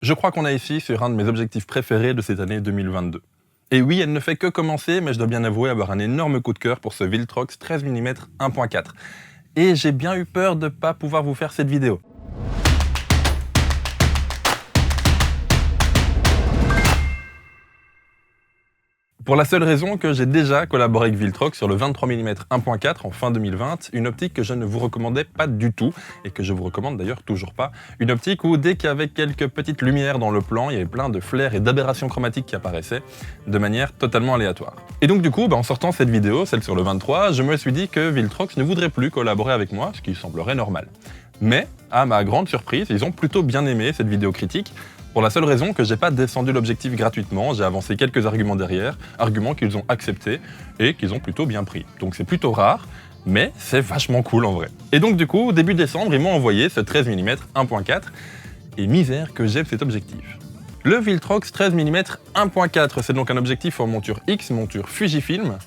Je crois qu'on est ici sur un de mes objectifs préférés de cette année 2022. Et oui, elle ne fait que commencer, mais je dois bien avouer avoir un énorme coup de cœur pour ce Viltrox 13 mm 1.4. Et j'ai bien eu peur de ne pas pouvoir vous faire cette vidéo. Pour la seule raison que j'ai déjà collaboré avec Viltrox sur le 23 mm 1.4 en fin 2020, une optique que je ne vous recommandais pas du tout, et que je vous recommande d'ailleurs toujours pas, une optique où dès qu'il y avait quelques petites lumières dans le plan, il y avait plein de flares et d'aberrations chromatiques qui apparaissaient de manière totalement aléatoire. Et donc du coup, en sortant cette vidéo, celle sur le 23, je me suis dit que Viltrox ne voudrait plus collaborer avec moi, ce qui semblerait normal. Mais, à ma grande surprise, ils ont plutôt bien aimé cette vidéo critique, pour la seule raison que j'ai pas descendu l'objectif gratuitement, j'ai avancé quelques arguments derrière, arguments qu'ils ont acceptés et qu'ils ont plutôt bien pris. Donc c'est plutôt rare, mais c'est vachement cool en vrai. Et donc du coup, début décembre, ils m'ont envoyé ce 13 mm 1.4, et misère que j'aime cet objectif. Le Viltrox 13 mm 1.4, c'est donc un objectif en monture X, monture Fujifilm,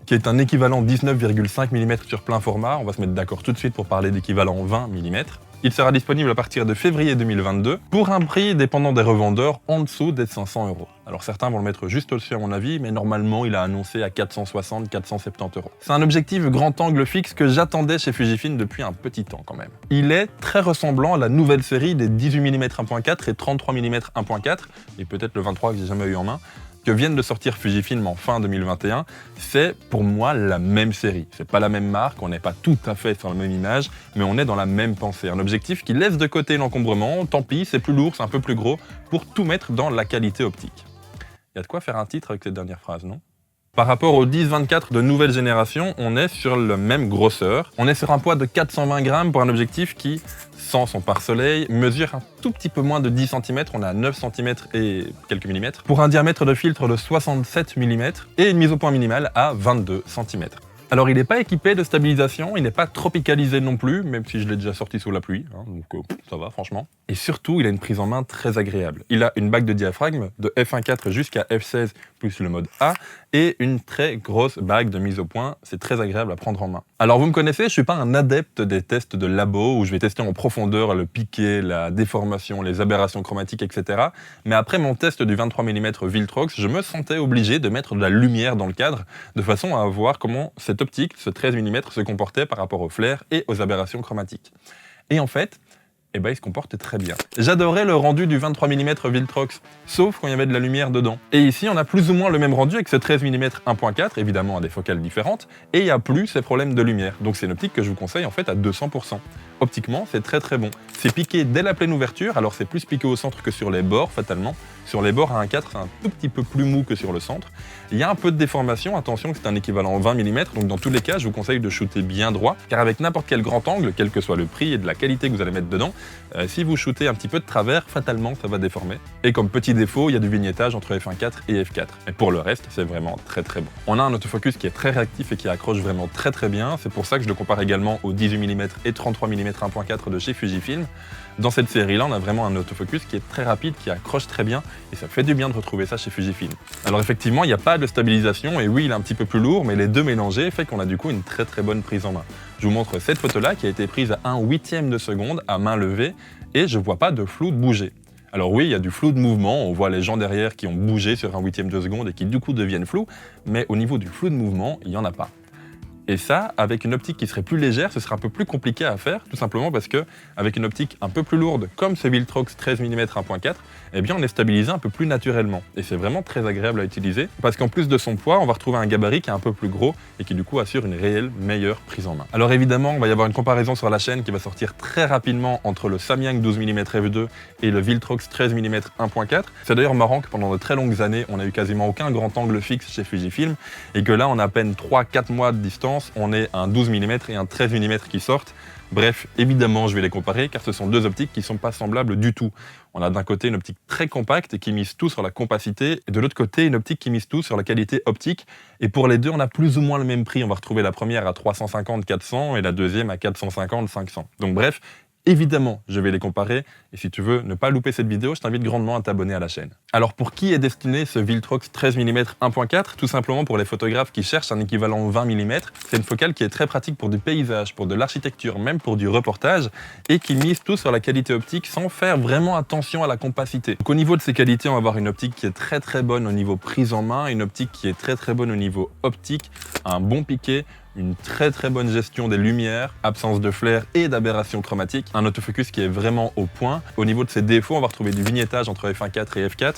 qui est un équivalent 19,5 mm sur plein format, on va se mettre d'accord tout de suite pour parler d'équivalent 20 mm. Il sera disponible à partir de février 2022 pour un prix dépendant des revendeurs en dessous des 500 €. Alors certains vont le mettre juste au-dessus à mon avis, mais normalement il a annoncé à 460-470 €. C'est un objectif grand angle fixe que j'attendais chez Fujifilm depuis un petit temps quand même. Il est très ressemblant à la nouvelle série des 18 mm 1.4 et 33 mm 1.4, et peut-être le 23 que j'ai jamais eu en main, que viennent de sortir Fujifilm en fin 2021, c'est pour moi la même série. C'est pas la même marque, on n'est pas tout à fait sur la même image, mais on est dans la même pensée. Un objectif qui laisse de côté l'encombrement, tant pis, c'est plus lourd, c'est un peu plus gros, pour tout mettre dans la qualité optique. Il y a de quoi faire un titre avec cette dernière phrase, non ? Par rapport au 10-24 de nouvelle génération, on est sur la même grosseur. On est sur un poids de 420 grammes pour un objectif qui, sans son pare-soleil, mesure un tout petit peu moins de 10 cm. On est à 9 cm et quelques millimètres. Pour un diamètre de filtre de 67 mm et une mise au point minimale à 22 cm. Alors il n'est pas équipé de stabilisation, il n'est pas tropicalisé non plus, même si je l'ai déjà sorti sous la pluie, donc ça va franchement. Et surtout, il a une prise en main très agréable. Il a une bague de diaphragme de f1.4 jusqu'à f16 plus le mode A, et une très grosse bague de mise au point, c'est très agréable à prendre en main. Alors vous me connaissez, je suis pas un adepte des tests de labo, où je vais tester en profondeur le piqué, la déformation, les aberrations chromatiques, etc. Mais après mon test du 23 mm Viltrox, je me sentais obligé de mettre de la lumière dans le cadre, de façon à voir comment cette optique, ce 13 mm, se comportait par rapport aux flares et aux aberrations chromatiques. Et en fait, il se comporte très bien. J'adorais le rendu du 23 mm Viltrox, sauf quand il y avait de la lumière dedans. Et ici, on a plus ou moins le même rendu avec ce 13 mm 1.4, évidemment à des focales différentes, et il n'y a plus ces problèmes de lumière. Donc c'est une optique que je vous conseille en fait à 200%. Optiquement, c'est très très bon. C'est piqué dès la pleine ouverture, alors c'est plus piqué au centre que sur les bords, fatalement. Sur les bords à 1.4, c'est un tout petit peu plus mou que sur le centre. Il y a un peu de déformation, attention que c'est un équivalent 20 mm, donc dans tous les cas, je vous conseille de shooter bien droit, car avec n'importe quel grand angle, quel que soit le prix et de la qualité que vous allez mettre dedans, si vous shootez un petit peu de travers, fatalement, ça va déformer. Et comme petit défaut, il y a du vignettage entre f1.4 et f4. Et pour le reste, c'est vraiment très très bon. On a un autofocus qui est très réactif et qui accroche vraiment très très bien. C'est pour ça que je le compare également aux 18 mm et 33 mm 1.4 de chez Fujifilm. Dans cette série-là, on a vraiment un autofocus qui est très rapide, qui accroche très bien, et ça fait du bien de retrouver ça chez Fujifilm. Alors effectivement, il n'y a pas de stabilisation, et oui, il est un petit peu plus lourd, mais les deux mélangés fait qu'on a du coup une très très bonne prise en main. Je vous montre cette photo-là qui a été prise à 1/8 de seconde, à main levée, et je vois pas de flou de bouger. Alors oui, il y a du flou de mouvement, on voit les gens derrière qui ont bougé sur 1/8 de seconde et qui du coup deviennent flous, mais au niveau du flou de mouvement, il n'y en a pas. Et ça, avec une optique qui serait plus légère, ce serait un peu plus compliqué à faire, tout simplement parce que, avec une optique un peu plus lourde, comme ce Viltrox 13 mm 1.4, eh bien on est stabilisé un peu plus naturellement. Et c'est vraiment très agréable à utiliser, parce qu'en plus de son poids, on va retrouver un gabarit qui est un peu plus gros et qui du coup assure une réelle meilleure prise en main. Alors évidemment, il va y avoir une comparaison sur la chaîne qui va sortir très rapidement entre le Samyang 12 mm f2 et le Viltrox 13 mm 1.4. C'est d'ailleurs marrant que pendant de très longues années, on n'a eu quasiment aucun grand angle fixe chez Fujifilm, et que là, en à peine 3-4 mois de distance, on est un 12 mm et un 13 mm qui sortent. Bref, évidemment, je vais les comparer car ce sont deux optiques qui ne sont pas semblables du tout. On a d'un côté une optique très compacte et qui mise tout sur la compacité, et de l'autre côté une optique qui mise tout sur la qualité optique. Et pour les deux, on a plus ou moins le même prix. On va retrouver la première à 350-400 et la deuxième à 450-500. Donc bref, Évidemment, je vais les comparer, et si tu veux ne pas louper cette vidéo, je t'invite grandement à t'abonner à la chaîne. Alors pour qui est destiné ce Viltrox 13 mm 1.4 ? Tout simplement pour les photographes qui cherchent un équivalent 20 mm. C'est une focale qui est très pratique pour du paysage, pour de l'architecture, même pour du reportage, et qui mise tout sur la qualité optique sans faire vraiment attention à la compacité. Donc au niveau de ces qualités, on va avoir une optique qui est très bonne au niveau prise en main, une optique qui est très bonne au niveau optique, un bon piqué, une très bonne gestion des lumières, absence de flair et d'aberration chromatique, un autofocus qui est vraiment au point. Au niveau de ses défauts, on va retrouver du vignettage entre f1.4 et f4,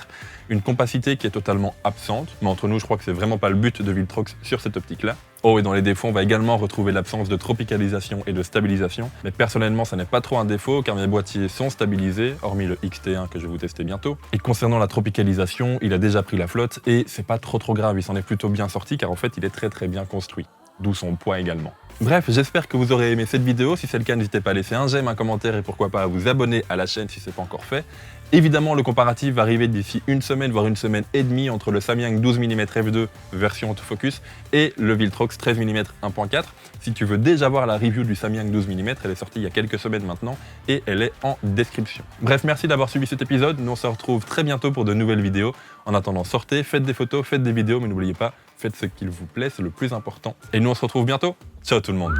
une compacité qui est totalement absente, mais entre nous, je crois que c'est vraiment pas le but de Viltrox sur cette optique-là. Oh, et dans les défauts, on va également retrouver l'absence de tropicalisation et de stabilisation, mais personnellement, ça n'est pas trop un défaut car mes boîtiers sont stabilisés, hormis le XT1 que je vais vous tester bientôt. Et concernant la tropicalisation, il a déjà pris la flotte et c'est pas trop grave, il s'en est plutôt bien sorti car en fait, il est très bien construit. D'où son poids également. Bref, j'espère que vous aurez aimé cette vidéo. Si c'est le cas, n'hésitez pas à laisser un j'aime, un commentaire et pourquoi pas à vous abonner à la chaîne si ce n'est pas encore fait. Évidemment, le comparatif va arriver d'ici une semaine, voire une semaine et demie entre le Samyang 12 mm f2 version autofocus et le Viltrox 13 mm 1.4. Si tu veux déjà voir la review du Samyang 12 mm, elle est sortie il y a quelques semaines maintenant et elle est en description. Bref, merci d'avoir suivi cet épisode. Nous on se retrouve très bientôt pour de nouvelles vidéos. En attendant, sortez, faites des photos, faites des vidéos, mais n'oubliez pas, faites ce qu'il vous plaît, c'est le plus important. Et nous on se retrouve bientôt. Ciao tout le monde.